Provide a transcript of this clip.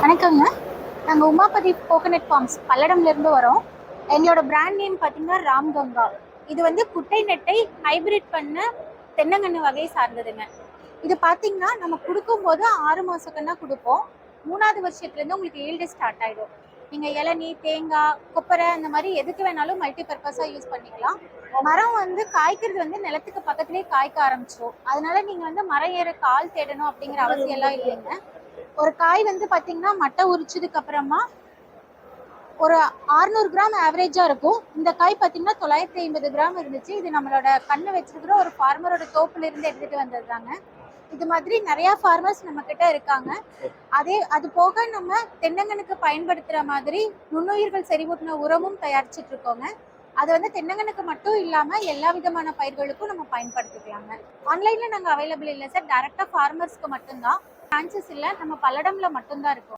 வணக்கங்க. நாங்கள் Umapathi coconut forms பல்லடம்லேருந்து வரோம். எங்களோட பிராண்ட் நேம் பார்த்தீங்கன்னா ராம்கங்கா. இது வந்து குட்டை நெட்டை ஹைபிரிட் பண்ண தென்னங்கன்று வகையை சார்ந்ததுங்க. இது பார்த்தீங்கன்னா நம்ம கொடுக்கும்போது 6 மாத கன்றா கொடுப்போம். 3வது வருஷத்துலேருந்து உங்களுக்கு ஈல்டு ஸ்டார்ட் ஆகிடும். நீங்கள் இளநீ, தேங்காய், கொப்பரை அந்த மாதிரி எதுக்கு வேணாலும் மல்டி பர்பஸாக யூஸ் பண்ணிக்கலாம். மரம் வந்து காய்க்கிறது வந்து நிலத்துக்கு பக்கத்துலேயே காய்க்க ஆரம்பிச்சிடும். அதனால நீங்கள் வந்து மரம் ஏற கால் தேடணும் அப்படிங்கிற அவசியம் எல்லாம் இல்லைங்க. ஒரு காய் வந்து பார்த்தீங்கன்னா மட்டை உரிச்சதுக்கு அப்புறமா ஒரு 600 கிராம் ஆவரேஜா இருக்கும். இந்த காய் பார்த்தீங்கன்னா 950 கிராம் இருந்துச்சு. இது நம்மளோட கண்ணு வச்சிருக்கிற ஒரு ஃபார்மரோட தோப்புல இருந்து எடுத்துட்டு வந்ததுதாங்க. இது மாதிரி நிறைய ஃபார்மர்ஸ் நம்ம கிட்ட இருக்காங்க. அது போக நம்ம தென்னங்கனுக்கு பயன்படுத்துற மாதிரி நுண்ணுயிர்கள் செறிவூட்டின உரமும் தயாரிச்சுட்டு இருக்கோங்க. அது வந்து தென்னங்கனுக்கு மட்டும் இல்லாம எல்லா விதமான பயிர்களுக்கும் நம்ம பயன்படுத்திக்கலாங்க. ஆன்லைன்ல நாங்கள் அவைலபிள் இல்லை சார். டைரக்டா ஃபார்மர்ஸ்க்கு மட்டும்தான். பிரான்ச்சஸ் இல்லை, நம்ம பல்லடம்ல மட்டும்தான் இருக்கோம்.